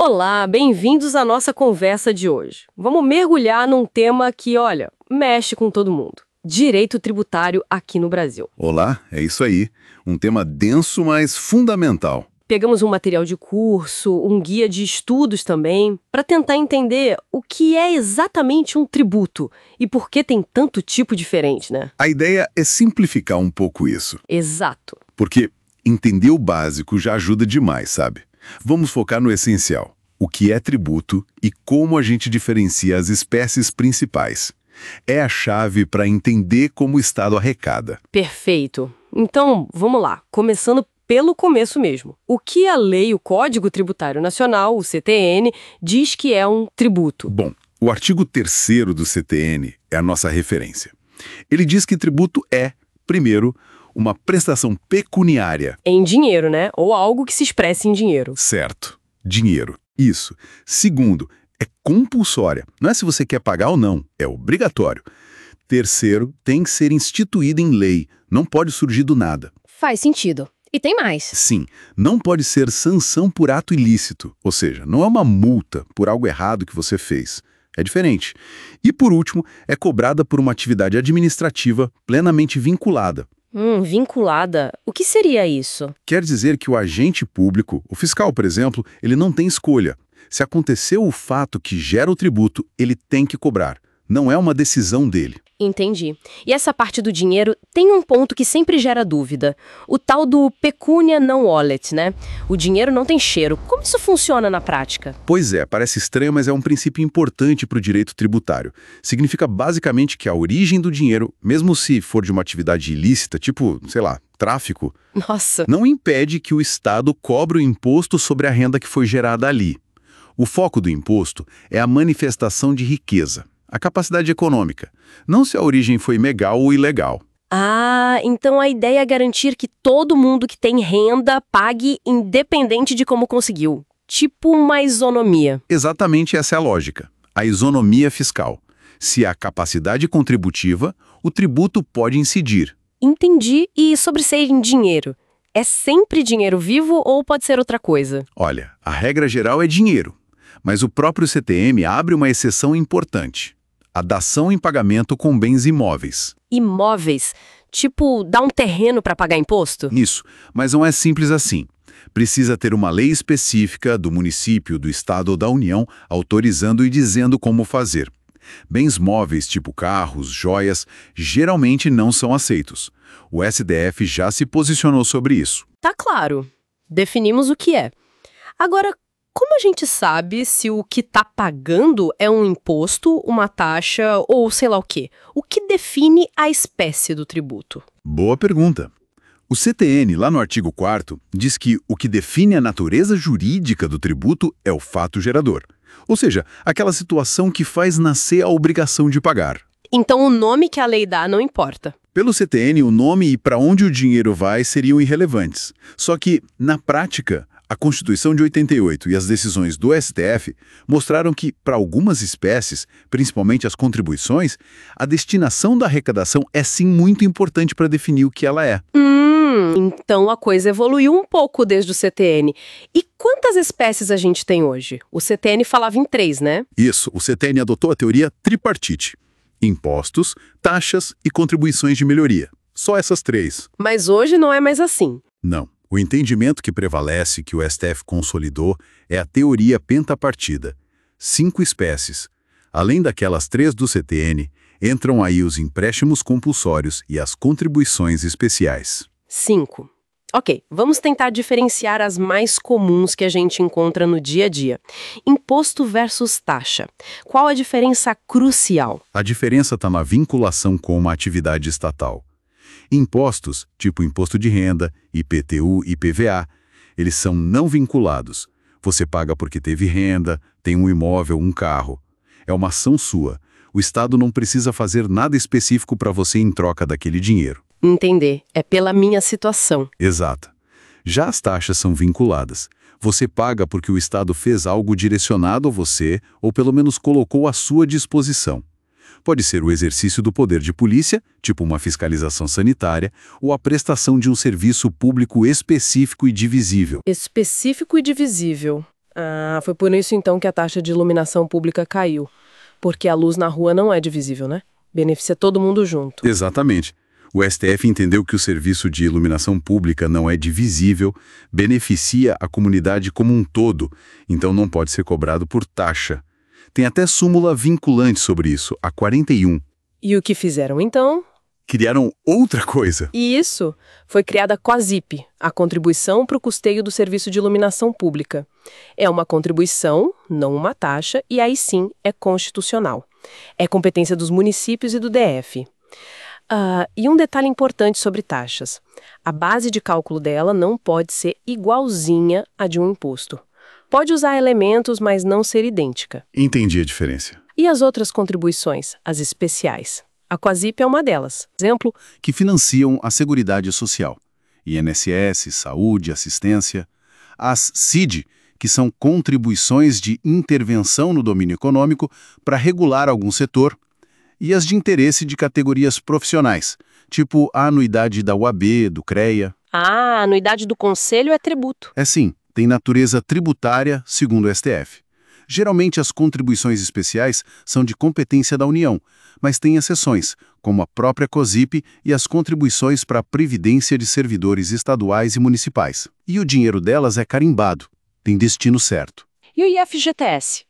Olá, bem-vindos à nossa conversa de hoje. Vamos mergulhar num tema que, olha, mexe com todo mundo. Direito tributário aqui no Brasil. Olá, é isso aí. Um tema denso, mas fundamental. Pegamos um material de curso, um guia de estudos também, para tentar entender o que é exatamente um tributo e por que tem tanto tipo diferente, né? A ideia é simplificar um pouco isso, Exato. porque entender o básico já ajuda demais, sabe? Vamos focar no essencial, o que é tributo e como a gente diferencia as espécies principais. É a chave para entender como o Estado arrecada. Perfeito. Então, vamos lá, começando pelo começo mesmo. O que a lei, o Código Tributário Nacional, o CTN, diz que é um tributo? Bom, o artigo 3º do CTN é a nossa referência. Ele diz que tributo é, primeiro, uma prestação pecuniária. Em dinheiro, né? Ou algo que se expresse em dinheiro. Certo. Dinheiro. Isso. Segundo, é compulsória. Não é se você quer pagar ou não, é obrigatório. Terceiro, tem que ser instituído em lei. Não pode surgir do nada. Faz sentido. E tem mais. Sim, não pode ser sanção por ato ilícito. Ou seja, não é uma multa por algo errado que você fez. É diferente. E, por último, é cobrada por uma atividade administrativa plenamente vinculada. Vinculada. O que seria isso? Quer dizer que o agente público, o fiscal, por exemplo, ele não tem escolha. Se aconteceu o fato que gera o tributo, ele tem que cobrar. Não é uma decisão dele. Entendi. E essa parte do dinheiro tem um ponto que sempre gera dúvida. O tal do pecunia non olet, né? O dinheiro não tem cheiro. Como isso funciona na prática? Pois é, parece estranho, mas é um princípio importante para o direito tributário. Significa basicamente que a origem do dinheiro, mesmo se for de uma atividade ilícita, tipo, sei lá, tráfico, Nossa. não impede que o Estado cobre o imposto sobre a renda que foi gerada ali. O foco do imposto é a manifestação de riqueza, a capacidade econômica, não se a origem foi legal ou ilegal. Ah, então a ideia é garantir que todo mundo que tem renda pague independente de como conseguiu. Tipo uma isonomia. Exatamente essa é a lógica, a isonomia fiscal. Se há capacidade contributiva, o tributo pode incidir. Entendi. E sobre ser em dinheiro? É sempre dinheiro vivo ou pode ser outra coisa? Olha, a regra geral é dinheiro, mas o próprio CTM abre uma exceção importante. A dação em pagamento com bens imóveis. Imóveis? Tipo, dar um terreno para pagar imposto? Isso, mas não é simples assim. Precisa ter uma lei específica do município, do estado ou da União autorizando e dizendo como fazer. Bens móveis, tipo carros, joias, geralmente não são aceitos. O STF já se posicionou sobre isso. Tá claro. Definimos o que é. Agora, como a gente sabe se o que tá pagando é um imposto, uma taxa ou sei lá o quê? O que define a espécie do tributo? Boa pergunta. O CTN, lá no artigo 4º, diz que o que define a natureza jurídica do tributo é o fato gerador. Ou seja, aquela situação que faz nascer a obrigação de pagar. Então o nome que a lei dá não importa. Pelo CTN, o nome e para onde o dinheiro vai seriam irrelevantes. Só que, na prática, a Constituição de 88 e as decisões do STF mostraram que, para algumas espécies, principalmente as contribuições, a destinação da arrecadação é sim muito importante para definir o que ela é. Então a coisa evoluiu um pouco desde o CTN. E quantas espécies a gente tem hoje? O CTN falava em 3, né? Isso, o CTN adotou a teoria tripartite. Impostos, taxas e contribuições de melhoria. Só essas 3. Mas hoje não é mais assim. Não. O entendimento que prevalece, que o STF consolidou, é a teoria pentapartida. 5 espécies. Além daquelas 3 do CTN, entram aí os empréstimos compulsórios e as contribuições especiais. 5. Ok, vamos tentar diferenciar as mais comuns que a gente encontra no dia a dia. Imposto versus taxa. Qual a diferença crucial? A diferença está na vinculação com uma atividade estatal. Impostos, tipo imposto de renda, IPTU e IPVA, eles são não vinculados. Você paga porque teve renda, tem um imóvel, um carro. É uma ação sua. O Estado não precisa fazer nada específico para você em troca daquele dinheiro. Entender. É pela minha situação. Exato. Já as taxas são vinculadas. Você paga porque o Estado fez algo direcionado a você ou pelo menos colocou à sua disposição. Pode ser o exercício do poder de polícia, tipo uma fiscalização sanitária, ou a prestação de um serviço público específico e divisível. Específico e divisível. Ah, foi por isso então que a taxa de iluminação pública caiu. Porque a luz na rua não é divisível, né? Beneficia todo mundo junto. Exatamente. O STF entendeu que o serviço de iluminação pública não é divisível, beneficia a comunidade como um todo, então não pode ser cobrado por taxa. Tem até súmula vinculante sobre isso, a 41. E o que fizeram então? Criaram outra coisa. E isso foi criada a COSIP, a Contribuição para o Custeio do Serviço de Iluminação Pública. É uma contribuição, não uma taxa, e aí sim é constitucional. É competência dos municípios e do DF. E um detalhe importante sobre taxas. A base de cálculo dela não pode ser igualzinha à de um imposto. Pode usar elementos, mas não ser idêntica. Entendi a diferença. E as outras contribuições, as especiais? A COSIP é uma delas. Exemplo, Que financiam a Seguridade Social, INSS, saúde, assistência. As CID, que são contribuições de intervenção no domínio econômico para regular algum setor. E as de interesse de categorias profissionais, tipo a anuidade da UAB, do CREA. a anuidade do Conselho é tributo. É sim, tem natureza tributária, segundo o STF. Geralmente as contribuições especiais são de competência da União, mas tem exceções, como a própria COSIP e as contribuições para a previdência de servidores estaduais e municipais. E o dinheiro delas é carimbado, tem destino certo. E o IFGTS?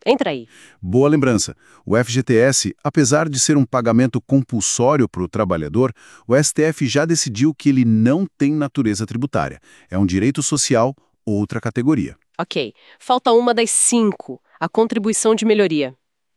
Entra aí. Boa lembrança. O FGTS, apesar de ser um pagamento compulsório para o trabalhador, o STF já decidiu que ele não tem natureza tributária. É um direito social, outra categoria. Ok. Falta uma das 5, a contribuição de melhoria.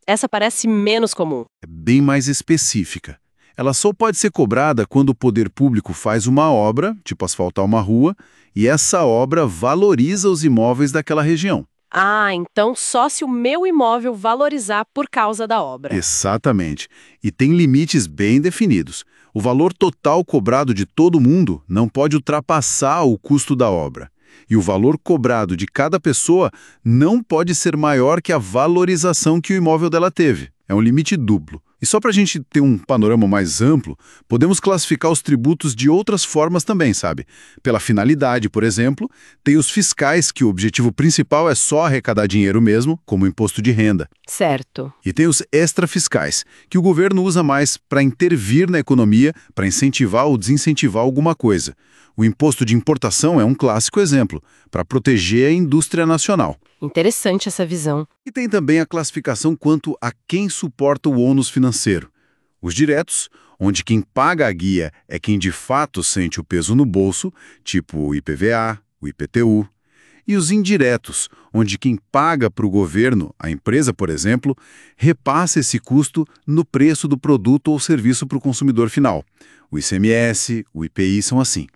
Essa parece menos comum. É bem mais específica. Ela só pode ser cobrada quando o poder público faz uma obra, tipo asfaltar uma rua, e essa obra valoriza os imóveis daquela região. Ah, então só se o meu imóvel valorizar por causa da obra. Exatamente. E tem limites bem definidos. O valor total cobrado de todo mundo não pode ultrapassar o custo da obra. E o valor cobrado de cada pessoa não pode ser maior que a valorização que o imóvel dela teve. É um limite duplo. E só para a gente ter um panorama mais amplo, podemos classificar os tributos de outras formas também, sabe? Pela finalidade, por exemplo, tem os fiscais, que o objetivo principal é só arrecadar dinheiro mesmo, como o imposto de renda. Certo. E tem os extrafiscais, que o governo usa mais para intervir na economia, para incentivar ou desincentivar alguma coisa. O imposto de importação é um clássico exemplo, para proteger a indústria nacional. Interessante essa visão. E tem também a classificação quanto a quem suporta o ônus financeiro. Os diretos, onde quem paga a guia é quem de fato sente o peso no bolso, tipo o IPVA, o IPTU. E os indiretos, onde quem paga para o governo, a empresa, por exemplo, repassa esse custo no preço do produto ou serviço para o consumidor final. O ICMS, o IPI são assim.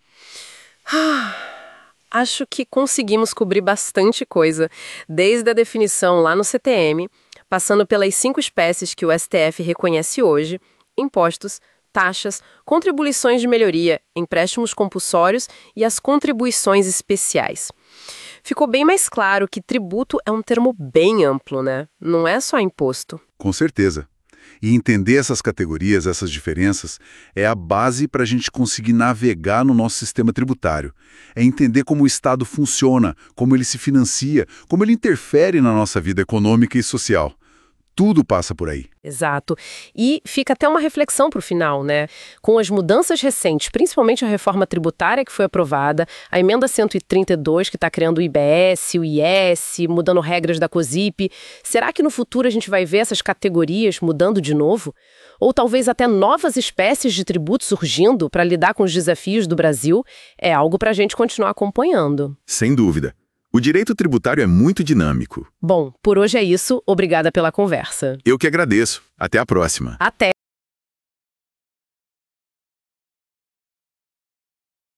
Acho que conseguimos cobrir bastante coisa, desde a definição lá no CTM, passando pelas 5 espécies que o STF reconhece hoje: impostos, taxas, contribuições de melhoria, empréstimos compulsórios e as contribuições especiais. Ficou bem mais claro que tributo é um termo bem amplo, né? Não é só imposto. Com certeza. E entender essas categorias, essas diferenças, é a base para a gente conseguir navegar no nosso sistema tributário. É entender como o Estado funciona, como ele se financia, como ele interfere na nossa vida econômica e social. Tudo passa por aí. Exato. E fica até uma reflexão para o final, né? Com as mudanças recentes, principalmente a reforma tributária que foi aprovada, a emenda 132 que está criando o IBS, o IS, mudando regras da COSIP, será que no futuro a gente vai ver essas categorias mudando de novo? Ou talvez até novas espécies de tributos surgindo para lidar com os desafios do Brasil? É algo para a gente continuar acompanhando. Sem dúvida. O direito tributário é muito dinâmico. Bom, por hoje é isso. Obrigada pela conversa. Eu que agradeço. Até a próxima. Até!